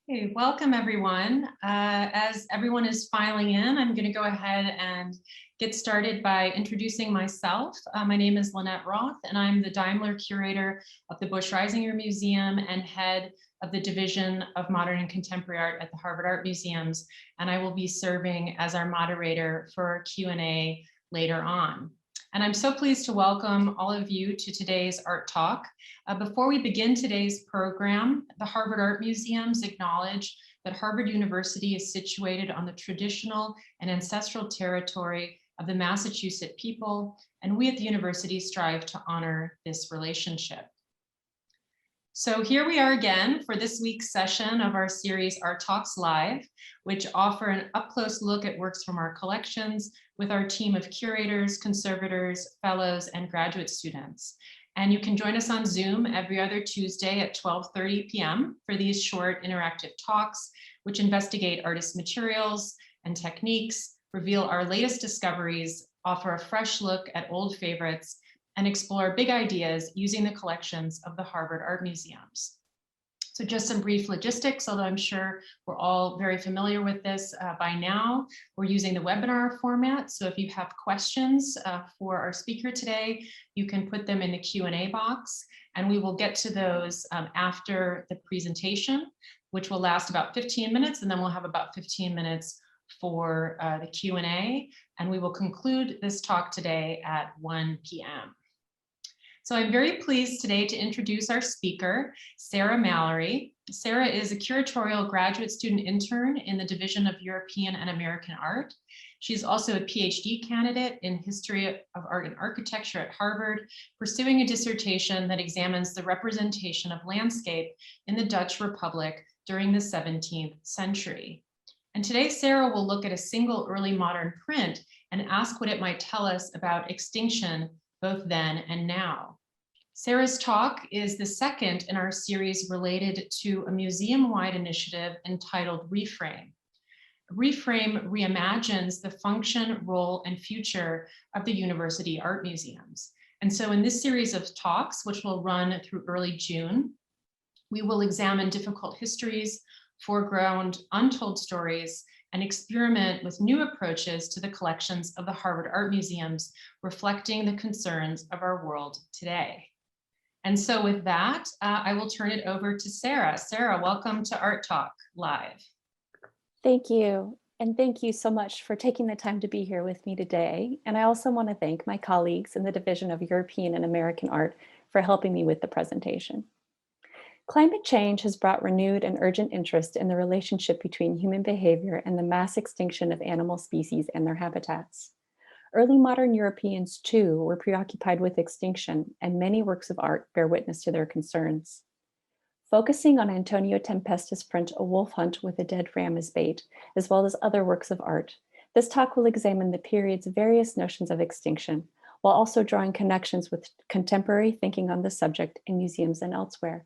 Hey, welcome everyone. As everyone is filing in, I'm going to go ahead and get started by introducing myself. My name is Lynette Roth, and I'm the Daimler Curator of the Busch-Reisinger Museum and head of the Division of Modern and Contemporary Art at the Harvard Art Museums. And I will be serving as our moderator for our Q&A later on. And I'm so pleased to welcome all of you to today's Art Talk. Before we begin today's program, the Harvard Art Museums acknowledge that Harvard University is situated on the traditional and ancestral territory of the Massachusetts people, and we at the university strive to honor this relationship. So here we are again for this week's session of our series Art Talks Live, which offer an up-close look at works from our collections with our team of curators, conservators, fellows, and graduate students. And you can join us on Zoom every other Tuesday at 12:30 p.m. for these short interactive talks, which investigate artist materials and techniques, reveal our latest discoveries, offer a fresh look at old favorites, and explore big ideas using the collections of the Harvard Art Museums. So just some brief logistics, although I'm sure we're all very familiar with this by now. We're using the webinar format. So if you have questions for our speaker today, you can put them in the Q&A box, and we will get to those after the presentation, which will last about 15 minutes, and then we'll have about 15 minutes for the Q&A, and we will conclude this talk today at 1 p.m. So I'm very pleased today to introduce our speaker, Sarah Mallory. Sarah is a curatorial graduate student intern in the Division of European and American Art. She's also a PhD candidate in History of Art and Architecture at Harvard, pursuing a dissertation that examines the representation of landscape in the Dutch Republic during the 17th century. And today, Sarah will look at a single early modern print and ask what it might tell us about extinction both then and now. Sarah's talk is the second in our series related to a museum-wide initiative entitled ReFrame. ReFrame reimagines the function, role, and future of the university art museums. And so in this series of talks, which will run through early June, we will examine difficult histories, foreground, untold stories, and experiment with new approaches to the collections of the Harvard Art Museums, reflecting the concerns of our world today. And so with that, I will turn it over to Sarah. Sarah, welcome to Art Talk Live. Thank you. And thank you so much for taking the time to be here with me today. And I also want to thank my colleagues in the Division of European and American Art for helping me with the presentation. Climate change has brought renewed and urgent interest in the relationship between human behavior and the mass extinction of animal species and their habitats. Early modern Europeans, too, were preoccupied with extinction, and many works of art bear witness to their concerns. Focusing on Antonio Tempesta's print A Wolf Hunt with a Dead Ram as Bait, as well as other works of art, this talk will examine the period's various notions of extinction, while also drawing connections with contemporary thinking on the subject in museums and elsewhere.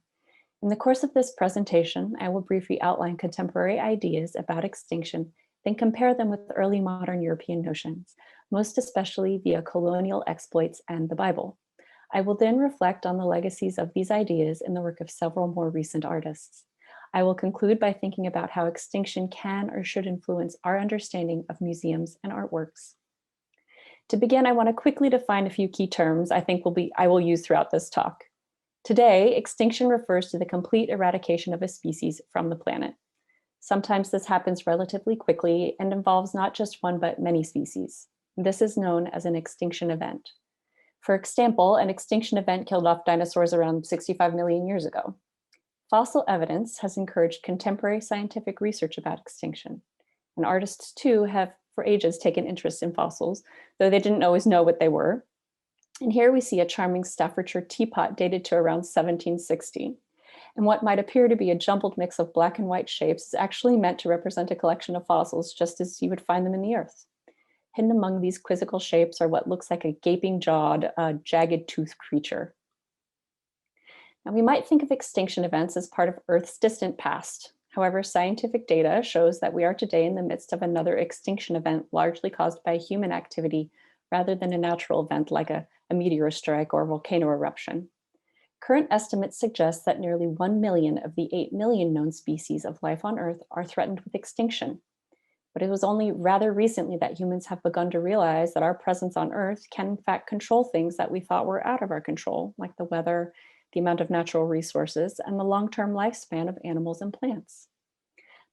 In the course of this presentation, I will briefly outline contemporary ideas about extinction, then compare them with early modern European notions, most especially via colonial exploits and the Bible. I will then reflect on the legacies of these ideas in the work of several more recent artists. I will conclude by thinking about how extinction can or should influence our understanding of museums and artworks. To begin, I want to quickly define a few key terms I will use throughout this talk. Today, extinction refers to the complete eradication of a species from the planet. Sometimes this happens relatively quickly and involves not just one but many species. This is known as an extinction event. For example, an extinction event killed off dinosaurs around 65 million years ago. Fossil evidence has encouraged contemporary scientific research about extinction. And artists, too, have for ages taken interest in fossils, though they didn't always know what they were. And here we see a charming Staffordshire teapot dated to around 1760. And what might appear to be a jumbled mix of black and white shapes is actually meant to represent a collection of fossils, just as you would find them in the earth. Hidden among these quizzical shapes are what looks like a gaping-jawed, jagged-toothed creature. Now, we might think of extinction events as part of Earth's distant past. However, scientific data shows that we are today in the midst of another extinction event largely caused by human activity rather than a natural event like a meteor strike or a volcano eruption. Current estimates suggest that nearly 1 million of the 8 million known species of life on Earth are threatened with extinction. But it was only rather recently that humans have begun to realize that our presence on Earth can, in fact, control things that we thought were out of our control, like the weather, the amount of natural resources, and the long-term lifespan of animals and plants.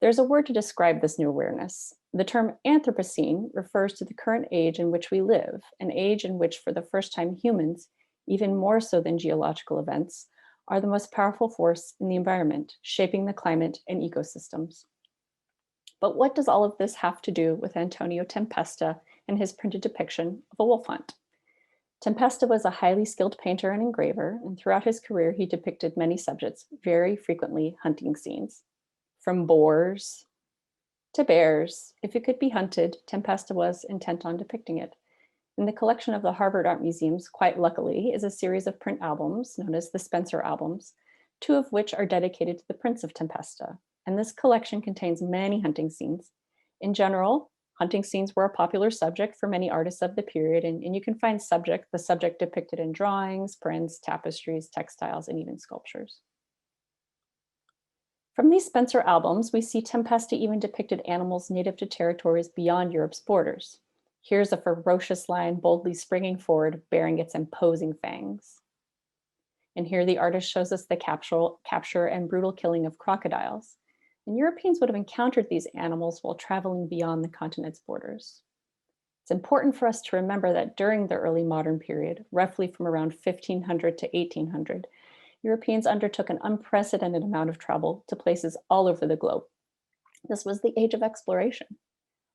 There's a word to describe this new awareness. The term Anthropocene refers to the current age in which we live, an age in which, for the first time, humans, even more so than geological events, are the most powerful force in the environment, shaping the climate and ecosystems. But what does all of this have to do with Antonio Tempesta and his printed depiction of a wolf hunt? Tempesta was a highly skilled painter and engraver, and throughout his career, he depicted many subjects, very frequently hunting scenes. From boars to bears, if it could be hunted, Tempesta was intent on depicting it. In the collection of the Harvard Art Museum's, quite luckily, is a series of print albums known as the Spencer albums, 2 of which are dedicated to the prints of Tempesta. And this collection contains many hunting scenes. In general, hunting scenes were a popular subject for many artists of the period, and you can find the subject depicted in drawings, prints, tapestries, textiles, and even sculptures. From these Spencer albums, we see Tempesta even depicted animals native to territories beyond Europe's borders. Here's a ferocious lion boldly springing forward, bearing its imposing fangs. And here the artist shows us the capture and brutal killing of crocodiles. And Europeans would have encountered these animals while traveling beyond the continent's borders. It's important for us to remember that during the early modern period, roughly from around 1500 to 1800, Europeans undertook an unprecedented amount of travel to places all over the globe. This was the age of exploration.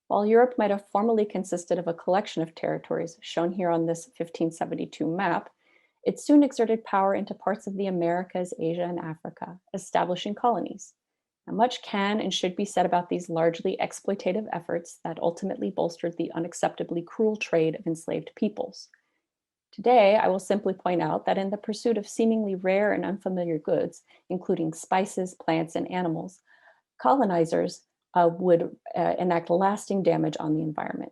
While Europe might have formerly consisted of a collection of territories, shown here on this 1572 map, it soon exerted power into parts of the Americas, Asia, and Africa, establishing colonies. Now, much can and should be said about these largely exploitative efforts that ultimately bolstered the unacceptably cruel trade of enslaved peoples. Today, I will simply point out that in the pursuit of seemingly rare and unfamiliar goods, including spices, plants, and animals, colonizers would enact lasting damage on the environment.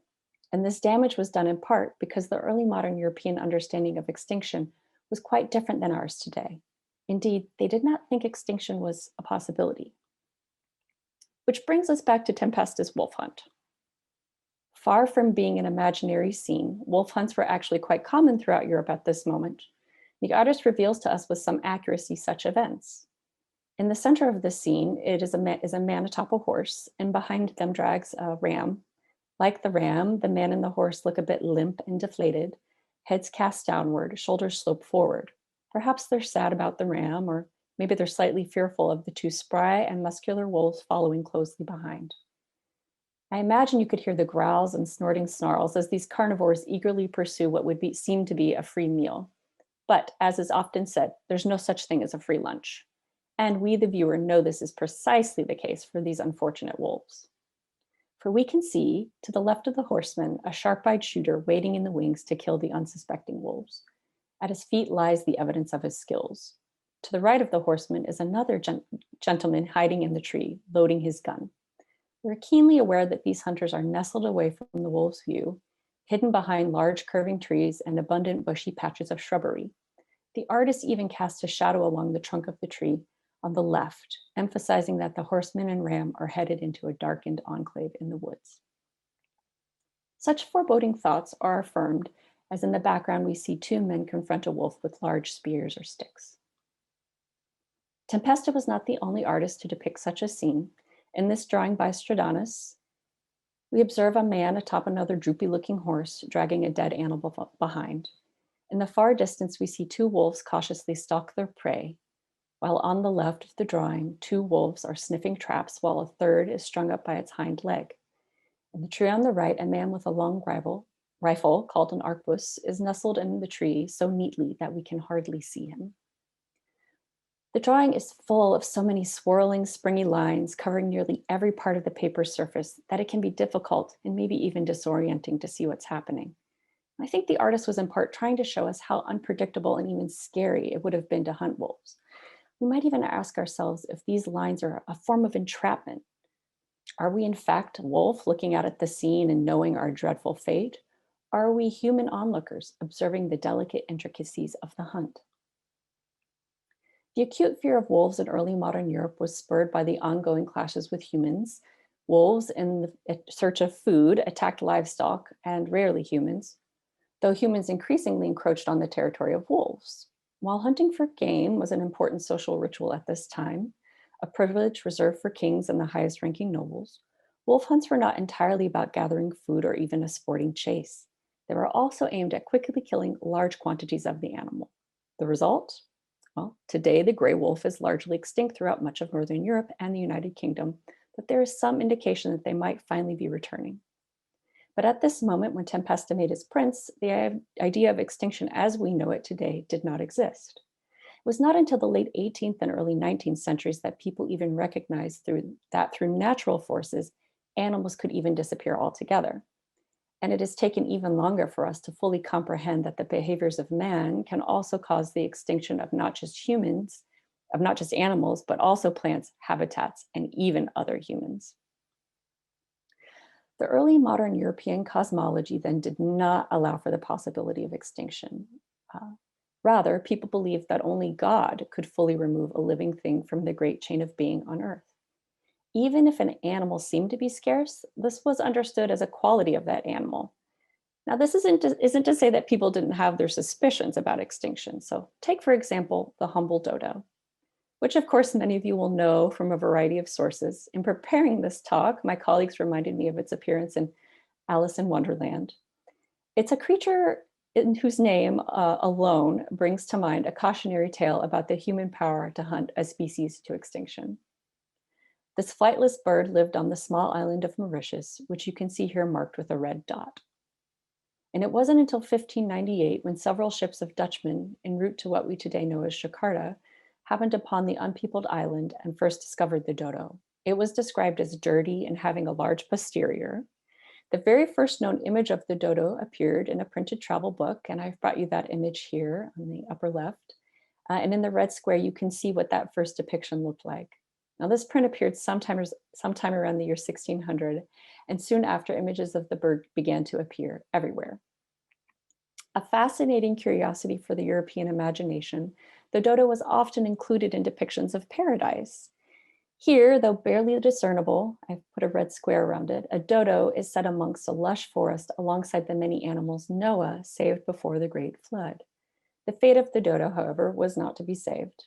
And this damage was done in part because the early modern European understanding of extinction was quite different than ours today. Indeed, they did not think extinction was a possibility. Which brings us back to Tempesta's wolf hunt. Far from being an imaginary scene, wolf hunts were actually quite common throughout Europe at this moment. The artist reveals to us with some accuracy such events. In the center of the scene, it is a man atop a horse, and behind them drags a ram. Like the ram, the man and the horse look a bit limp and deflated, heads cast downward, shoulders slope forward. Perhaps they're sad about the ram, or maybe they're slightly fearful of the 2 spry and muscular wolves following closely behind. I imagine you could hear the growls and snorting snarls as these carnivores eagerly pursue what would seem to be a free meal. But as is often said, there's no such thing as a free lunch. And we, the viewer, know this is precisely the case for these unfortunate wolves. For we can see, to the left of the horseman, a sharp-eyed shooter waiting in the wings to kill the unsuspecting wolves. At his feet lies the evidence of his skills. To the right of the horseman is another gentleman hiding in the tree, loading his gun. We're keenly aware that these hunters are nestled away from the wolves' view, hidden behind large curving trees and abundant bushy patches of shrubbery. The artist even casts a shadow along the trunk of the tree on the left, emphasizing that the horseman and ram are headed into a darkened enclave in the woods. Such foreboding thoughts are affirmed as in the background we see 2 men confront a wolf with large spears or sticks. Tempesta was not the only artist to depict such a scene. In this drawing by Stradanus, we observe a man atop another droopy-looking horse dragging a dead animal behind. In the far distance, we see 2 wolves cautiously stalk their prey, while on the left of the drawing, 2 wolves are sniffing traps while a third is strung up by its hind leg. In the tree on the right, a man with a long rifle called an arquebus is nestled in the tree so neatly that we can hardly see him. The drawing is full of so many swirling, springy lines covering nearly every part of the paper's surface that it can be difficult and maybe even disorienting to see what's happening. I think the artist was in part trying to show us how unpredictable and even scary it would have been to hunt wolves. We might even ask ourselves if these lines are a form of entrapment. Are we in fact a wolf looking out at the scene and knowing our dreadful fate? Or are we human onlookers observing the delicate intricacies of the hunt? The acute fear of wolves in early modern Europe was spurred by the ongoing clashes with humans. Wolves, in search of food, attacked livestock and rarely humans, though humans increasingly encroached on the territory of wolves. While hunting for game was an important social ritual at this time, a privilege reserved for kings and the highest ranking nobles, wolf hunts were not entirely about gathering food or even a sporting chase. They were also aimed at quickly killing large quantities of the animal. The result? Well, today the gray wolf is largely extinct throughout much of Northern Europe and the United Kingdom, but there is some indication that they might finally be returning. But at this moment, when Tempesta made his prints, the idea of extinction as we know it today did not exist. It was not until the late 18th and early 19th centuries that people even recognized through natural forces, animals could even disappear altogether. And it has taken even longer for us to fully comprehend that the behaviors of man can also cause the extinction of not just humans, of not just animals, but also plants, habitats, and even other humans. The early modern European cosmology then did not allow for the possibility of extinction. Rather, people believed that only God could fully remove a living thing from the great chain of being on Earth. Even if an animal seemed to be scarce, this was understood as a quality of that animal. Now, this isn't to say that people didn't have their suspicions about extinction. So take, for example, the humble dodo, which of course many of you will know from a variety of sources. In preparing this talk, my colleagues reminded me of its appearance in Alice in Wonderland. It's a creature in whose name alone brings to mind a cautionary tale about the human power to hunt a species to extinction. This flightless bird lived on the small island of Mauritius, which you can see here marked with a red dot. And it wasn't until 1598 when several ships of Dutchmen en route to what we today know as Jakarta happened upon the unpeopled island and first discovered the dodo. It was described as dirty and having a large posterior. The very first known image of the dodo appeared in a printed travel book, and I've brought you that image here on the upper left. And in the red square, you can see what that first depiction looked like. Now, this print appeared sometime around the year 1600, and soon after, images of the bird began to appear everywhere. A fascinating curiosity for the European imagination, the dodo was often included in depictions of paradise. Here, though barely discernible, I've put a red square around it, a dodo is set amongst a lush forest alongside the many animals Noah saved before the great flood. The fate of the dodo, however, was not to be saved.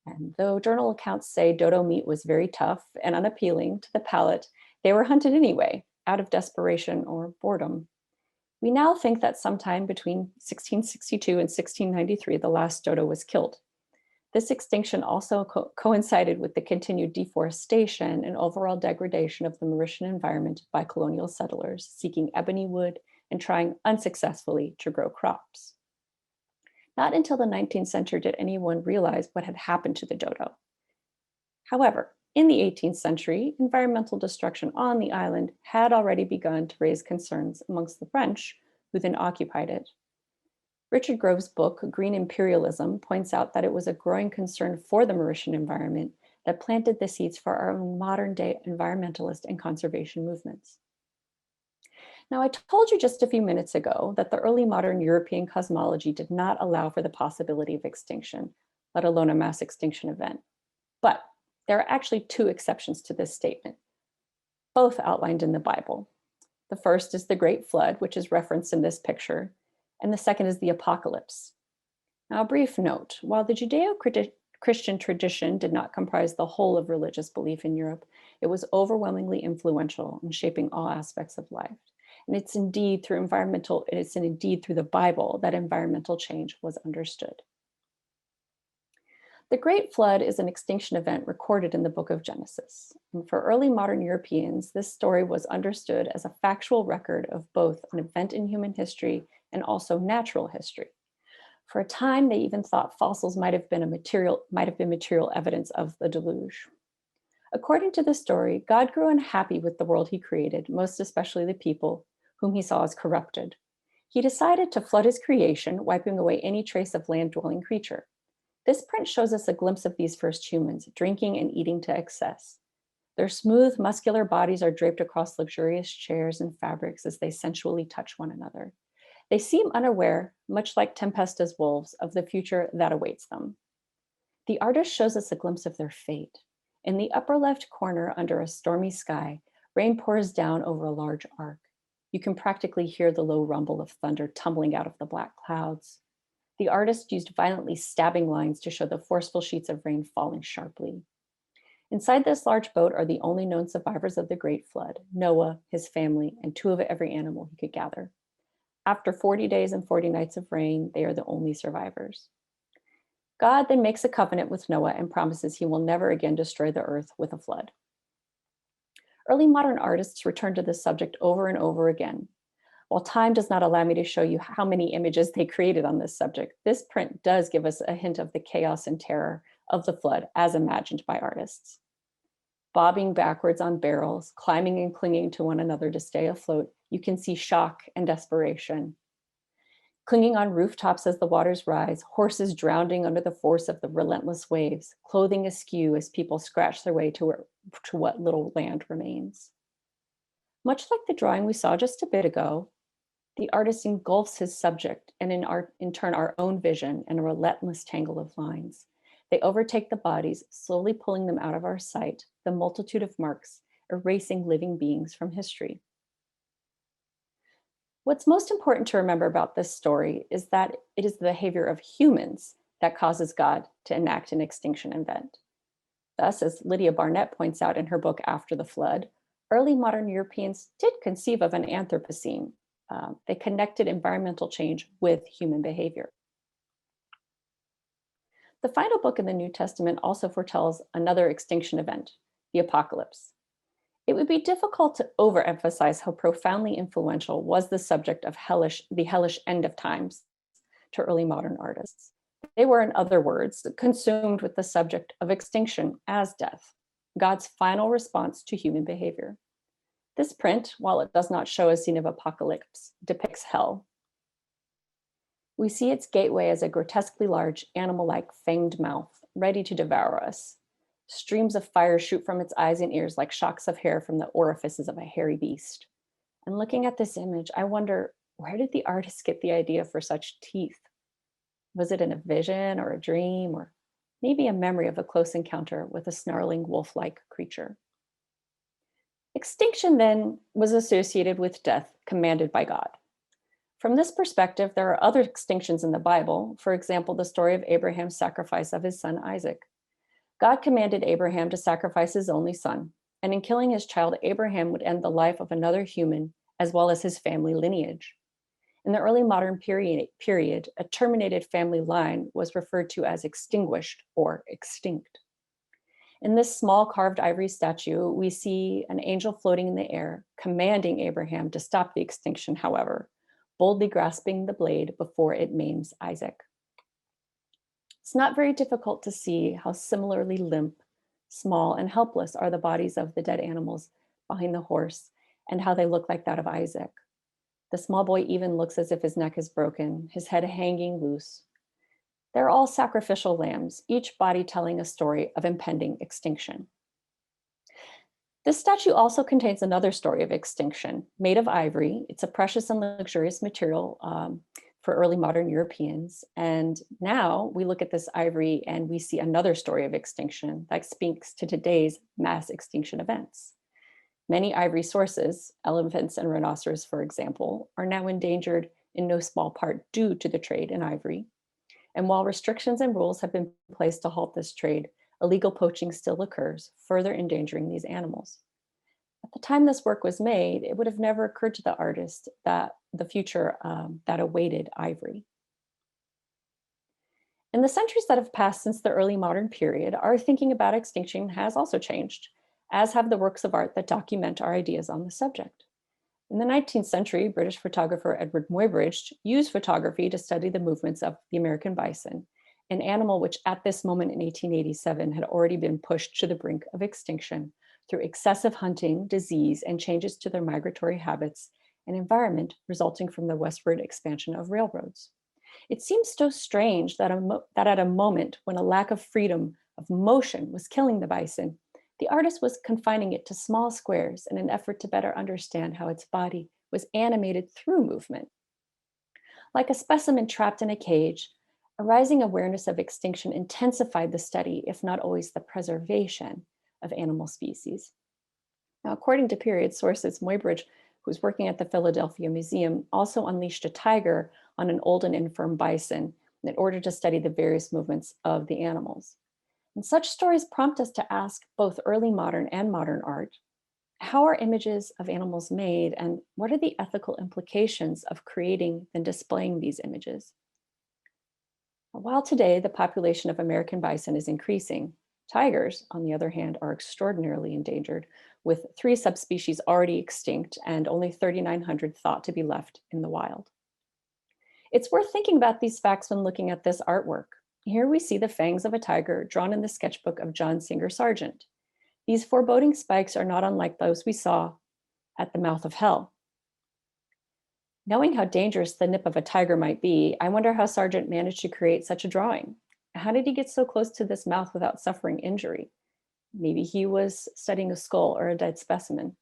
And though journal accounts say dodo meat was very tough and unappealing to the palate, they were hunted anyway, out of desperation or boredom. We now think that sometime between 1662 and 1693, the last dodo was killed. This extinction also coincided with the continued deforestation and overall degradation of the Mauritian environment by colonial settlers seeking ebony wood and trying unsuccessfully to grow crops. Not until the 19th century did anyone realize what had happened to the dodo. However, in the 18th century, environmental destruction on the island had already begun to raise concerns amongst the French, who then occupied it. Richard Grove's book, Green Imperialism, points out that it was a growing concern for the Mauritian environment that planted the seeds for our own modern-day environmentalist and conservation movements. Now, I told you just a few minutes ago that the early modern European cosmology did not allow for the possibility of extinction, let alone a mass extinction event. But there are actually two exceptions to this statement, both outlined in the Bible. The first is the Great Flood, which is referenced in this picture, and the second is the Apocalypse. Now, a brief note, while the Judeo-Christian tradition did not comprise the whole of religious belief in Europe, it was overwhelmingly influential in shaping all aspects of life. And it's indeed through the Bible that environmental change was understood. The Great Flood is an extinction event recorded in the book of Genesis. And for early modern Europeans, this story was understood as a factual record of both an event in human history and also natural history. For a time, they even thought fossils might have been material evidence of the deluge. According to the story, God grew unhappy with the world he created, most especially the people whom he saw as corrupted. He decided to flood his creation, wiping away any trace of land-dwelling creature. This print shows us a glimpse of these first humans, drinking and eating to excess. Their smooth, muscular bodies are draped across luxurious chairs and fabrics as they sensually touch one another. They seem unaware, much like Tempesta's wolves, of the future that awaits them. The artist shows us a glimpse of their fate. In the upper left corner, under a stormy sky, rain pours down over a large arc. You can practically hear the low rumble of thunder tumbling out of the black clouds. The artist used violently stabbing lines to show the forceful sheets of rain falling sharply. Inside this large boat are the only known survivors of the Great Flood: Noah, his family, and 2 of every animal he could gather. After 40 days and 40 nights of rain, they are the only survivors. God then makes a covenant with Noah and promises he will never again destroy the earth with a flood. Early modern artists return to this subject over and over again. While time does not allow me to show you how many images they created on this subject, this print does give us a hint of the chaos and terror of the flood as imagined by artists. Bobbing backwards on barrels, climbing and clinging to one another to stay afloat, you can see shock and desperation. Clinging on rooftops as the waters rise, horses drowning under the force of the relentless waves, clothing askew as people scratch their way to what little land remains. Much like the drawing we saw just a bit ago, the artist engulfs his subject and in turn our own vision in a relentless tangle of lines. They overtake the bodies, slowly pulling them out of our sight, the multitude of marks, erasing living beings from history. What's most important to remember about this story is that it is the behavior of humans that causes God to enact an extinction event. Thus, as Lydia Barnett points out in her book After the Flood, early modern Europeans did conceive of an Anthropocene. They connected environmental change with human behavior. The final book in the New Testament also foretells another extinction event, the apocalypse. It would be difficult to overemphasize how profoundly influential was the subject of the hellish end of times to early modern artists. They were, in other words, consumed with the subject of extinction as death, God's final response to human behavior. This print, while it does not show a scene of apocalypse, depicts hell. We see its gateway as a grotesquely large, animal-like fanged mouth, ready to devour us. Streams of fire shoot from its eyes and ears like shocks of hair from the orifices of a hairy beast. And looking at this image, I wonder, where did the artist get the idea for such teeth? Was it in a vision or a dream, or maybe a memory of a close encounter with a snarling wolf-like creature? Extinction then was associated with death commanded by God. From this perspective, there are other extinctions in the Bible. For example, the story of Abraham's sacrifice of his son Isaac. God commanded Abraham to sacrifice his only son, and in killing his child, Abraham would end the life of another human as well as his family lineage. In the early modern period, a terminated family line was referred to as extinguished or extinct. In this small carved ivory statue, we see an angel floating in the air, commanding Abraham to stop the extinction, however, boldly grasping the blade before it maims Isaac. It's not very difficult to see how similarly limp, small, and helpless are the bodies of the dead animals behind the horse, and how they look like that of Isaac. The small boy even looks as if his neck is broken, his head hanging loose. They're all sacrificial lambs, each body telling a story of impending extinction. This statue also contains another story of extinction, made of ivory. It's a precious and luxurious material for early modern Europeans. And now we look at this ivory and we see another story of extinction that speaks to today's mass extinction events. Many ivory sources, elephants and rhinoceros, for example, are now endangered in no small part due to the trade in ivory. And while restrictions and rules have been placed to halt this trade, illegal poaching still occurs, further endangering these animals. At the time this work was made, it would have never occurred to the artist that the future that awaited ivory. In the centuries that have passed since the early modern period, our thinking about extinction has also changed, as have the works of art that document our ideas on the subject. In the 19th century, British photographer Edward Muybridge used photography to study the movements of the American bison, an animal which at this moment in 1887 had already been pushed to the brink of extinction through excessive hunting, disease, and changes to their migratory habits and environment resulting from the westward expansion of railroads. It seems so strange that at a moment when a lack of freedom of motion was killing the bison, the artist was confining it to small squares in an effort to better understand how its body was animated through movement. Like a specimen trapped in a cage, A rising awareness of extinction intensified the study, if not always the preservation, of animal species. Now, according to period sources, Muybridge, who was working at the Philadelphia Museum, also unleashed a tiger on an old and infirm bison in order to study the various movements of the animals. And such stories prompt us to ask both early modern and modern art, how are images of animals made, and what are the ethical implications of creating and displaying these images? While today the population of American bison is increasing, tigers, on the other hand, are extraordinarily endangered, with 3 subspecies already extinct and only 3,900 thought to be left in the wild. It's worth thinking about these facts when looking at this artwork. Here we see the fangs of a tiger drawn in the sketchbook of John Singer Sargent. These foreboding spikes are not unlike those we saw at the mouth of hell. Knowing how dangerous the nip of a tiger might be, I wonder how Sargent managed to create such a drawing. How did he get so close to this mouth without suffering injury? Maybe he was studying a skull or a dead specimen.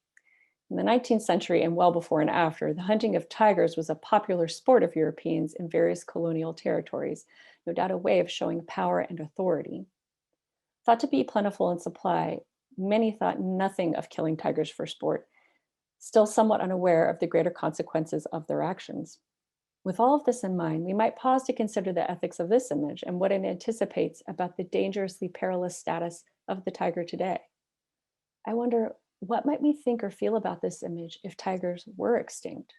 In the 19th century and well before and after, the hunting of tigers was a popular sport of Europeans in various colonial territories, no doubt a way of showing power and authority. Thought to be plentiful in supply, many thought nothing of killing tigers for sport, still somewhat unaware of the greater consequences of their actions. With all of this in mind, we might pause to consider the ethics of this image and what it anticipates about the dangerously perilous status of the tiger today. I wonder, what might we think or feel about this image if tigers were extinct?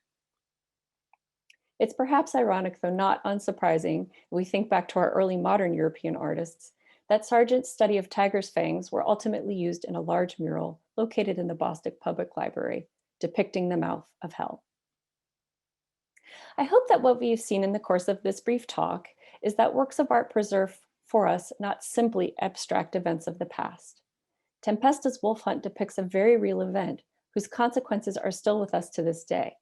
It's perhaps ironic, though not unsurprising, if we think back to our early modern European artists, that Sargent's study of tigers' fangs were ultimately used in a large mural located in the Boston Public Library, depicting the mouth of hell. I hope that what we've seen in the course of this brief talk is that works of art preserve for us not simply abstract events of the past. Tempesta's wolf hunt depicts a very real event whose consequences are still with us to this day.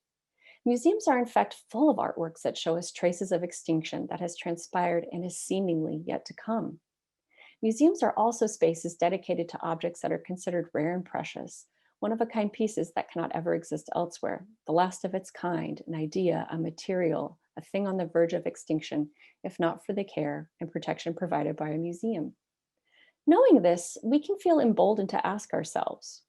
Museums are in fact full of artworks that show us traces of extinction that has transpired and is seemingly yet to come. Museums are also spaces dedicated to objects that are considered rare and precious, one-of-a-kind pieces that cannot ever exist elsewhere, the last of its kind, an idea, a material, a thing on the verge of extinction, if not for the care and protection provided by a museum. Knowing this, we can feel emboldened to ask ourselves,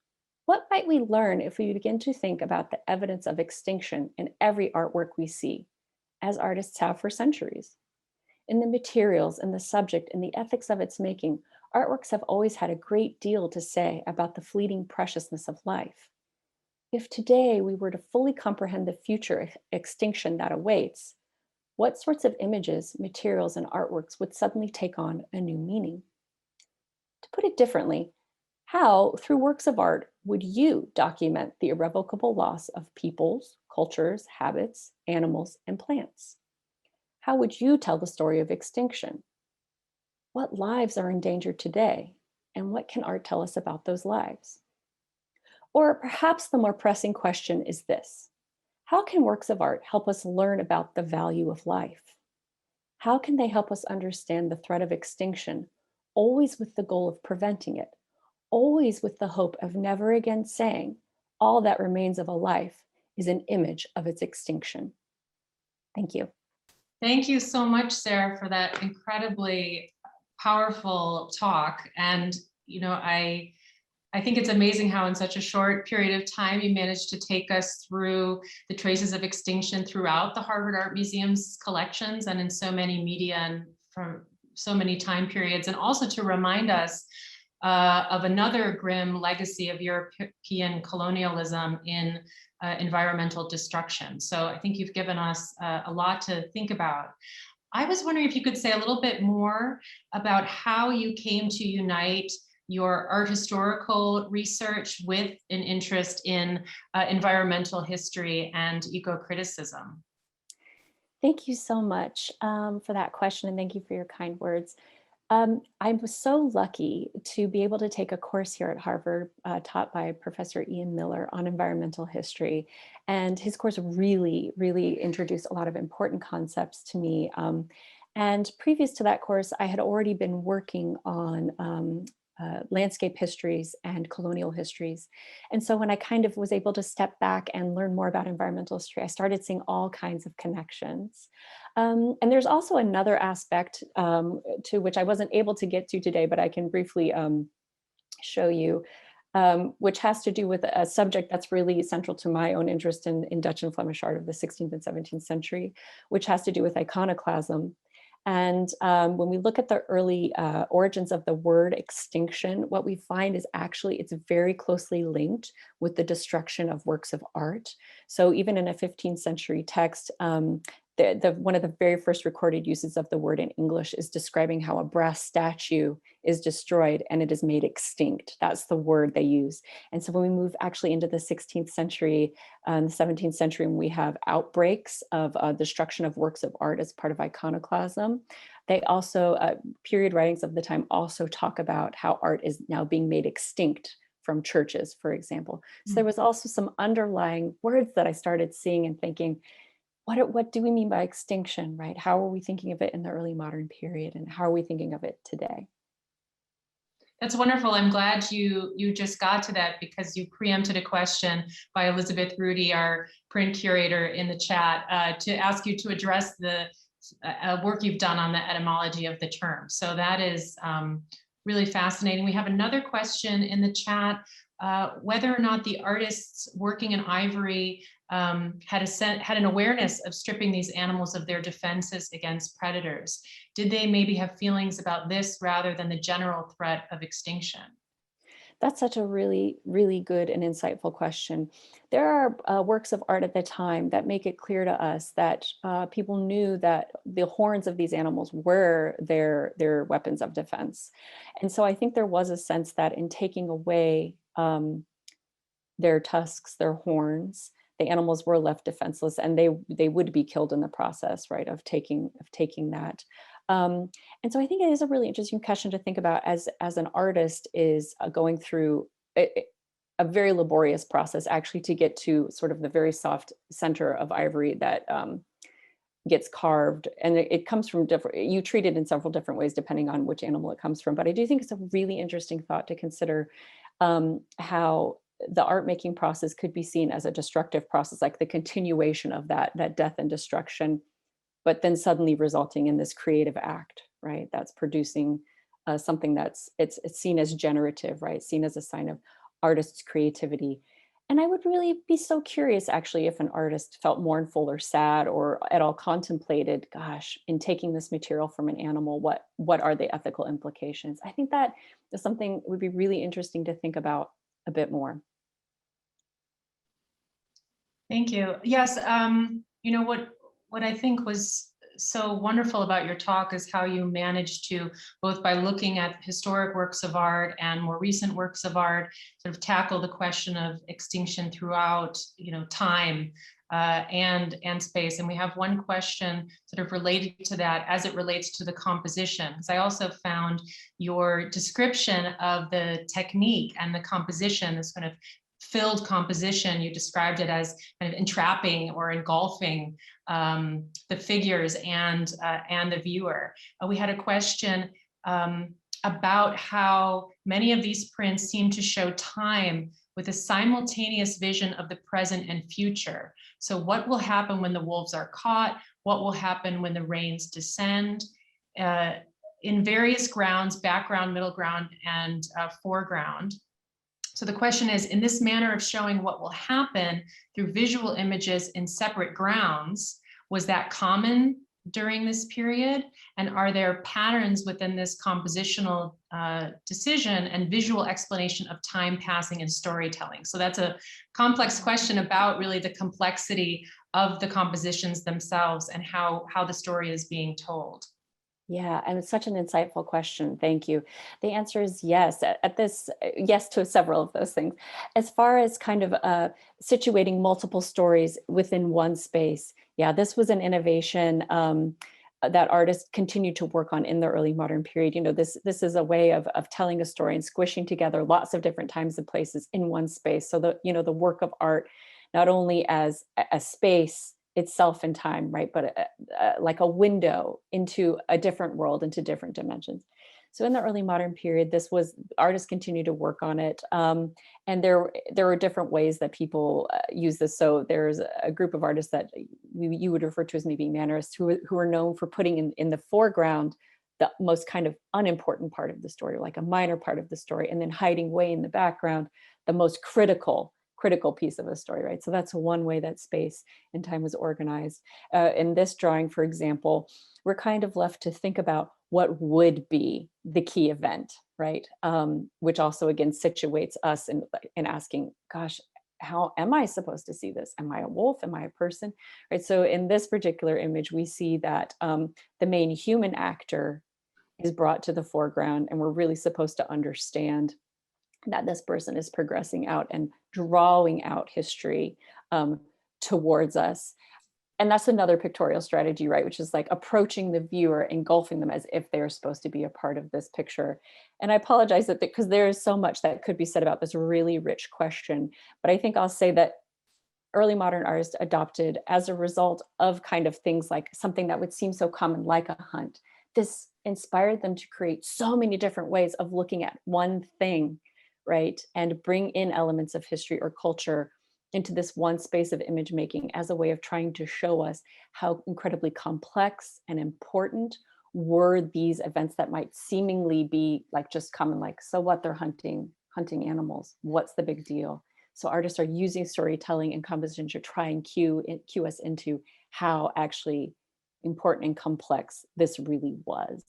what might we learn if we begin to think about the evidence of extinction in every artwork we see, as artists have for centuries? In the materials and the subject and the ethics of its making, artworks have always had a great deal to say about the fleeting preciousness of life. If today we were to fully comprehend the future extinction that awaits, what sorts of images, materials, and artworks would suddenly take on a new meaning? To put it differently, how, through works of art, would you document the irrevocable loss of peoples, cultures, habits, animals, and plants? How would you tell the story of extinction? What lives are endangered today, and what can art tell us about those lives? Or perhaps the more pressing question is this: how can works of art help us learn about the value of life? How can they help us understand the threat of extinction, always with the goal of preventing it, always with the hope of never again saying, all that remains of a life is an image of its extinction? Thank you. Thank you so much, Sarah, for that incredibly powerful talk. And, I think it's amazing how in such a short period of time you managed to take us through the traces of extinction throughout the Harvard Art Museum's collections and in so many media and from so many time periods, and also to remind us of another grim legacy of European colonialism in environmental destruction. So I think you've given us a lot to think about. I was wondering if you could say a little bit more about how you came to unite your art historical research with an interest in environmental history and eco-criticism. Thank you so much for that question, and thank you for your kind words. I was so lucky to be able to take a course here at Harvard taught by Professor Ian Miller on environmental history. And his course really introduced a lot of important concepts to me. And previous to that course, I had already been working on landscape histories and colonial histories. And so when I kind of was able to step back and learn more about environmental history, I started seeing all kinds of connections. And there's also another aspect to which I wasn't able to get to today, but I can briefly show you, which has to do with a subject that's really central to my own interest in Dutch and Flemish art of the 16th and 17th century, which has to do with iconoclasm. And when we look at the early origins of the word extinction, what we find is actually it's very closely linked with the destruction of works of art. So even in a 15th century text, one of the very first recorded uses of the word in English is describing how a brass statue is destroyed and it is made extinct. That's the word they use. And so when we move actually into the 16th century, the 17th century, when we have outbreaks of destruction of works of art as part of iconoclasm, they also, period writings of the time also talk about how art is now being made extinct from churches, for example. So there was also some underlying words that I started seeing and thinking, what do we mean by extinction, right? How are we thinking of it in the early modern period, and how are we thinking of it today? That's wonderful. I'm glad you just got to that, because you preempted a question by Elizabeth Rudy, our print curator, in the chat, to ask you to address the work you've done on the etymology of the term. So that is really fascinating. We have another question in the chat, whether or not the artists working in ivory had an awareness of stripping these animals of their defenses against predators. Did they maybe have feelings about this rather than the general threat of extinction? That's such a really, really good and insightful question. There are works of art at the time that make it clear to us that people knew that the horns of these animals were their weapons of defense. And so I think there was a sense that in taking away their tusks, their horns, the animals were left defenseless, and they would be killed in the process, right, of taking that. And so I think it is a really interesting question to think about as an artist is going through a very laborious process actually to get to sort of the very soft center of ivory that gets carved, and it comes from different, you treat it in several different ways depending on which animal it comes from. But I do think it's a really interesting thought to consider how the art making process could be seen as a destructive process, like the continuation of that death and destruction, but then suddenly resulting in this creative act, right? That's producing something that's it's seen as generative, right? Seen as a sign of artist's creativity. And I would really be so curious, actually, if an artist felt mournful or sad or at all contemplated, gosh, in taking this material from an animal, what are the ethical implications? I think that is something that would be really interesting to think about a bit more. Thank you. Yes, you know what I think was so wonderful about your talk is how you managed to, both by looking at historic works of art and more recent works of art, sort of tackle the question of extinction throughout, time and space. And we have one question sort of related to that as it relates to the composition, because I also found your description of the technique and the composition, this kind of filled composition. You described it as kind of entrapping or engulfing the figures and the viewer. We had a question about how many of these prints seem to show time with a simultaneous vision of the present and future. So what will happen when the wolves are caught? What will happen when the rains descend? In various grounds, background, middle ground, and foreground. So the question is, in this manner of showing what will happen through visual images in separate grounds, was that common during this period? And are there patterns within this compositional decision and visual explanation of time passing and storytelling? So that's a complex question about really the complexity of the compositions themselves and how the story is being told. Yeah, and it's such an insightful question. Thank you. The answer is yes. Yes to several of those things. As far as kind of situating multiple stories within one space, yeah, this was an innovation that artists continued to work on in the early modern period. This is a way of telling a story and squishing together lots of different times and places in one space. So the work of art, not only as a space itself in time, right, but like a window into a different world, into different dimensions. So in the early modern period, artists continued to work on it. And there were different ways that people use this. So there's a group of artists that you would refer to as maybe mannerists who are known for putting in the foreground the most kind of unimportant part of the story, like a minor part of the story, and then hiding way in the background the most critical piece of the story, right? So that's one way that space and time was organized. In this drawing, for example, we're kind of left to think about what would be the key event, right? Which also again situates us in asking, gosh, how am I supposed to see this? Am I a wolf? Am I a person? Right. So in this particular image, we see that the main human actor is brought to the foreground, and we're really supposed to understand that this person is progressing out and drawing out history towards us. And that's another pictorial strategy, right? Which is like approaching the viewer, engulfing them as if they're supposed to be a part of this picture. And I apologize that because there is so much that could be said about this really rich question, but I think I'll say that early modern artists adopted, as a result of kind of things like something that would seem so common, like a hunt, this inspired them to create so many different ways of looking at one thing, right? And bring in elements of history or culture into this one space of image making as a way of trying to show us how incredibly complex and important were these events that might seemingly be like just common, like, so what, they're hunting animals, what's the big deal? So artists are using storytelling and composition to try and cue us into how actually important and complex this really was.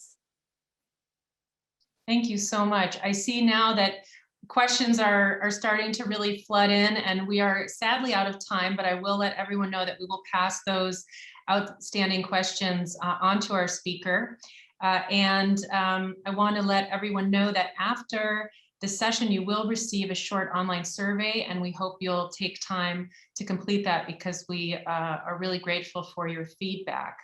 Thank you so much. I see now that questions are starting to really flood in, and we are sadly out of time, but I will let everyone know that we will pass those outstanding questions on to our speaker. I want to let everyone know that after the session, you will receive a short online survey, and we hope you'll take time to complete that because we are really grateful for your feedback.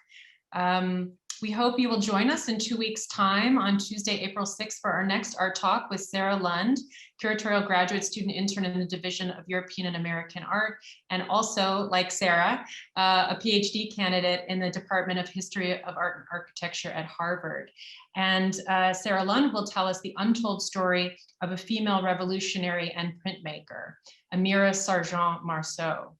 We hope you will join us in 2 weeks' time on Tuesday, April 6th for our next art talk with Sarah Lund, curatorial graduate student intern in the Division of European and American Art, and also, like Sarah, a PhD candidate in the Department of History of Art and Architecture at Harvard. And Sarah Lund will tell us the untold story of a female revolutionary and printmaker, Amira Sargent Marceau.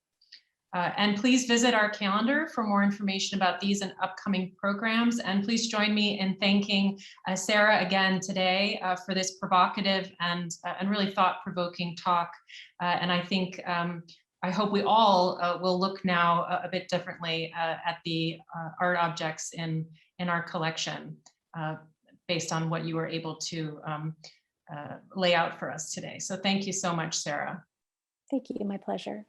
And please visit our calendar for more information about these and upcoming programs. And please join me in thanking Sarah again today for this provocative and really thought-provoking talk. And I think, I hope we all will look now a bit differently at the art objects in our collection based on what you were able to lay out for us today. So thank you so much, Sarah. Thank you, my pleasure.